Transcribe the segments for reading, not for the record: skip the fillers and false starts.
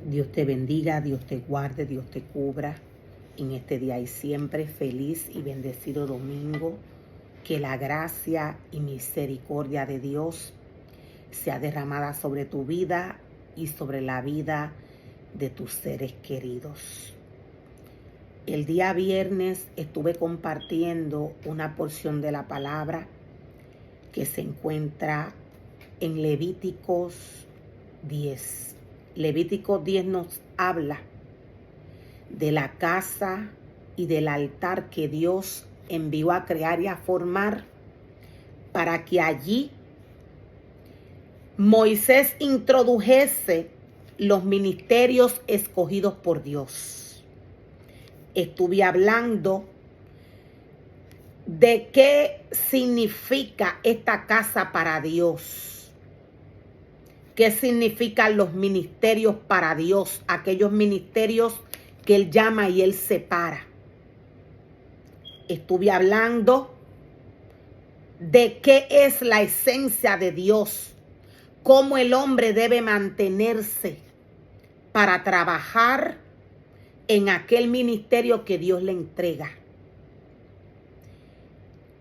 Dios te bendiga, Dios te guarde, Dios te cubra en este día y siempre. Feliz y bendecido domingo. Que la gracia y misericordia de Dios sea derramada sobre tu vida y sobre la vida de tus seres queridos. El día viernes estuve compartiendo una porción de la palabra que se encuentra en Levíticos 10. Levíticos 10 nos habla de la casa y del altar que Dios envió a crear y a formar para que allí Moisés introdujese los ministerios escogidos por Dios. Estuve hablando de qué significa esta casa para Dios. ¿Qué significan los ministerios para Dios? Aquellos ministerios que Él llama y Él separa. Estuve hablando de qué es la esencia de Dios, cómo el hombre debe mantenerse para trabajar en aquel ministerio que Dios le entrega.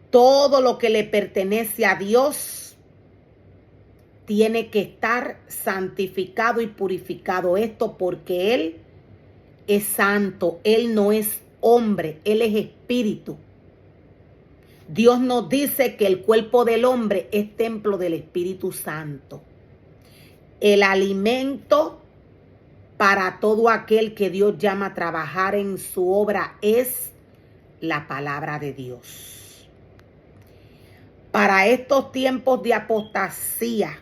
Todo lo que le pertenece a Dios tiene que estar santificado y purificado. Esto porque Él es santo, Él no es hombre, Él es espíritu. Dios nos dice que el cuerpo del hombre es templo del Espíritu Santo. El alimento para todo aquel que Dios llama a trabajar en su obra es la palabra de Dios. Para estos tiempos de apostasía,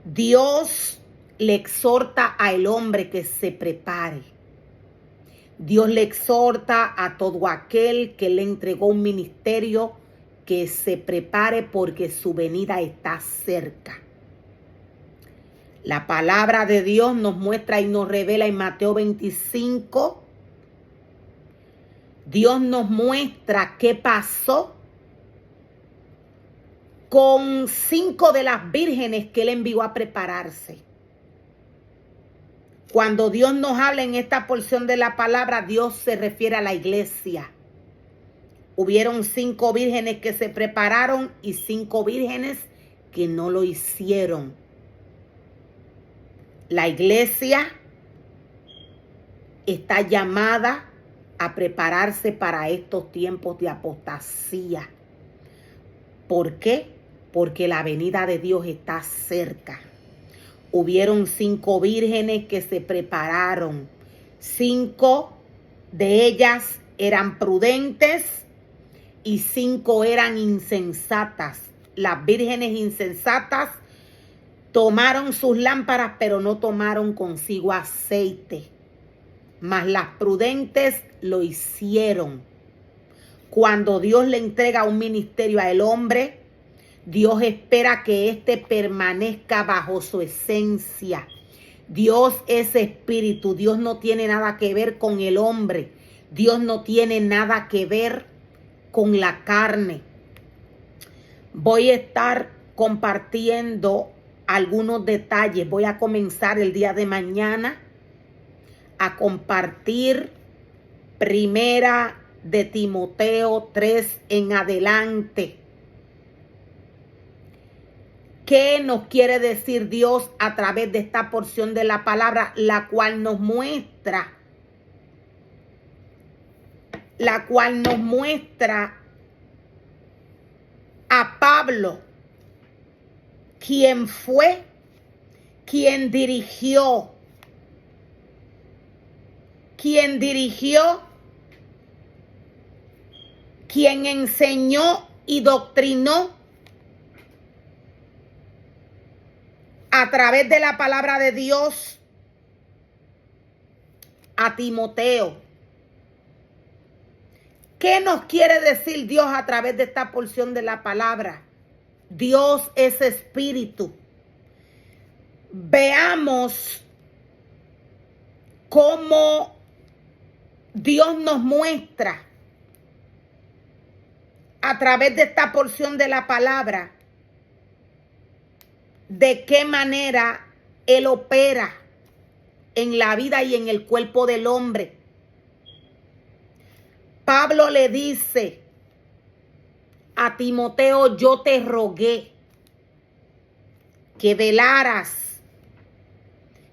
Dios le exhorta al hombre que se prepare. Dios le exhorta a todo aquel que le entregó un ministerio que se prepare porque su venida está cerca. La palabra de Dios nos muestra y nos revela en Mateo 25. Dios nos muestra qué pasó con 5 de las vírgenes que Él envió a prepararse. Cuando Dios nos habla en esta porción de la palabra, Dios se refiere a la iglesia. Hubieron 5 vírgenes que se prepararon y 5 vírgenes que no lo hicieron. La iglesia está llamada a prepararse para estos tiempos de apostasía. ¿Por qué? Porque la venida de Dios está cerca. Hubieron 5 vírgenes que se prepararon. 5 de ellas eran prudentes y 5 eran insensatas. Las vírgenes insensatas tomaron sus lámparas, pero no tomaron consigo aceite. Mas las prudentes lo hicieron. Cuando Dios le entrega un ministerio al hombre, Dios espera que éste permanezca bajo su esencia. Dios es espíritu. Dios no tiene nada que ver con el hombre. Dios no tiene nada que ver con la carne. Voy a estar compartiendo algunos detalles. Voy a comenzar el día de mañana a compartir Primera de Timoteo 3 en adelante. ¿Qué nos quiere decir Dios a través de esta porción de la palabra, la cual nos muestra a Pablo, quien fue, quien dirigió, quien enseñó y doctrinó a través de la palabra de Dios a Timoteo? ¿Qué nos quiere decir Dios a través de esta porción de la palabra? Dios es espíritu. Veamos cómo Dios nos muestra a través de esta porción de la palabra de qué manera Él opera en la vida y en el cuerpo del hombre. Pablo le dice a Timoteo: yo te rogué que velaras,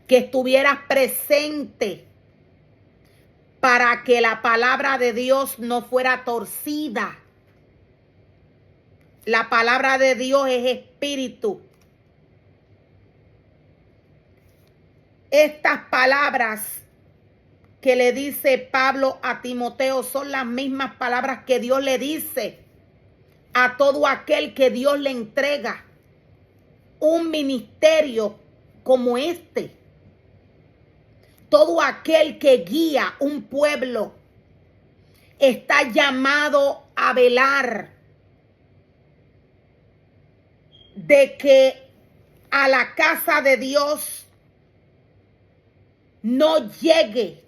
que estuvieras presente para que la palabra de Dios no fuera torcida. La palabra de Dios es espíritu. Estas palabras que le dice Pablo a Timoteo son las mismas palabras que Dios le dice a todo aquel que Dios le entrega un ministerio como este. Todo aquel que guía un pueblo está llamado a velar de que a la casa de Dios no llegue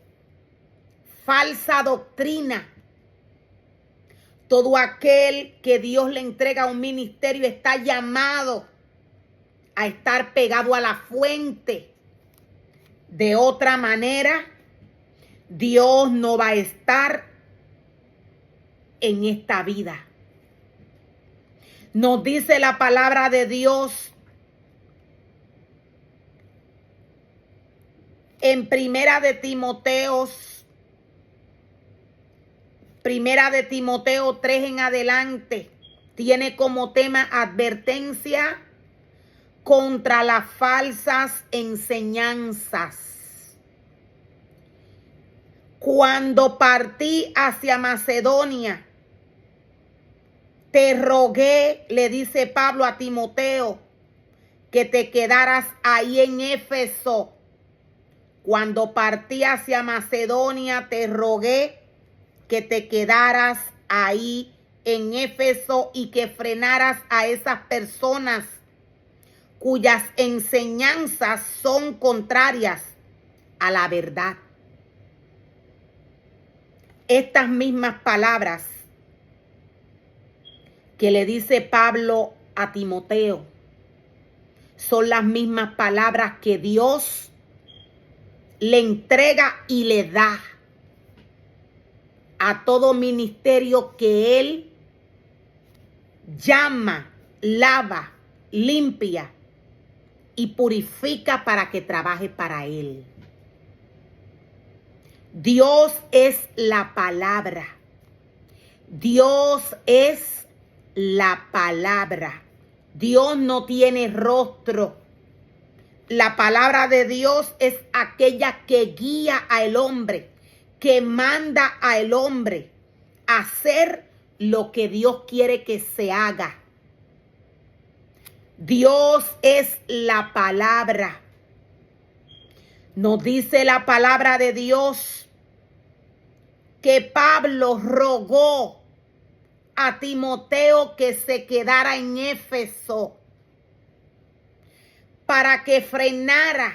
falsa doctrina. Todo aquel que Dios le entrega un ministerio está llamado a estar pegado a la fuente. De otra manera, Dios no va a estar en esta vida. Nos dice la palabra de Dios en Primera de Timoteo 3 en adelante. Tiene como tema advertencia contra las falsas enseñanzas. Cuando partí hacia Macedonia, te rogué, le dice Pablo a Timoteo, que te quedaras ahí en Éfeso. Cuando partí hacia Macedonia, te rogué que te quedaras ahí en Éfeso y que frenaras a esas personas cuyas enseñanzas son contrarias a la verdad. Estas mismas palabras que le dice Pablo a Timoteo son las mismas palabras que Dios le entrega y le da a todo ministerio que Él llama, lava, limpia y purifica para que trabaje para Él. Dios es la palabra. Dios es la palabra. Dios no tiene rostro. La palabra de Dios es aquella que guía al hombre, que manda al hombre a hacer lo que Dios quiere que se haga. Dios es la palabra. Nos dice la palabra de Dios que Pablo rogó a Timoteo que se quedara en Éfeso para que frenara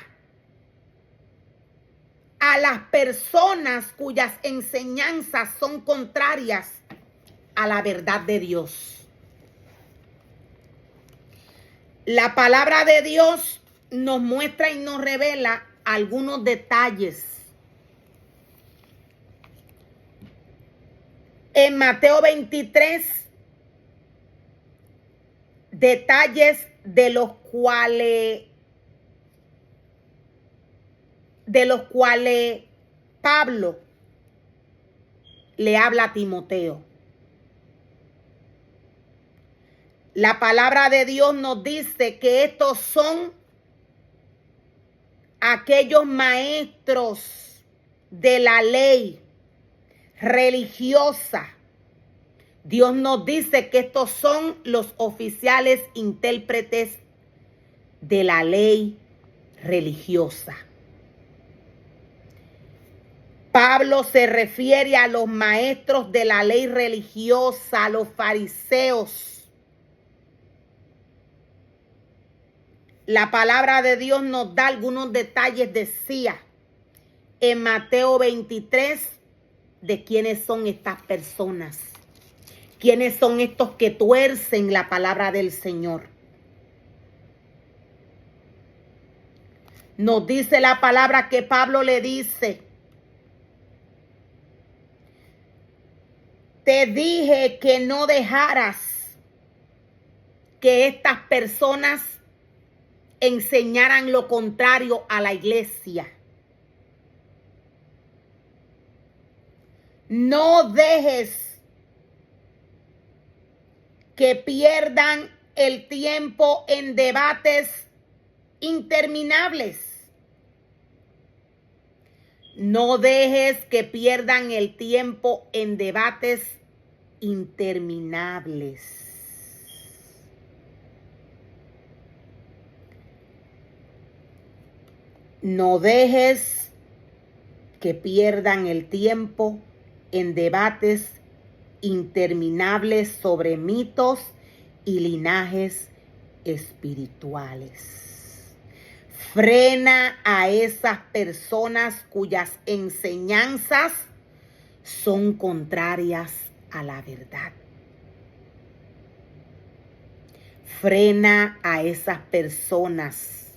a las personas cuyas enseñanzas son contrarias a la verdad de Dios. La palabra de Dios nos muestra y nos revela algunos detalles. En Mateo 23, detalles de los cuales Pablo le habla a Timoteo. La palabra de Dios nos dice que estos son aquellos maestros de la ley religiosa. Dios nos dice que estos son los oficiales intérpretes de la ley religiosa. Pablo se refiere a los maestros de la ley religiosa, a los fariseos. La palabra de Dios nos da algunos detalles, decía en Mateo 23, de quiénes son estas personas. ¿Quiénes son estos que tuercen la palabra del Señor? Nos dice la palabra que Pablo le dice: te dije que no dejaras que estas personas enseñaran lo contrario a la iglesia. No dejes que pierdan el tiempo en debates interminables. No dejes que pierdan el tiempo en debates interminables. No dejes que pierdan el tiempo en debates interminables sobre mitos y linajes espirituales. Frena a esas personas cuyas enseñanzas son contrarias a la verdad. Frena a esas personas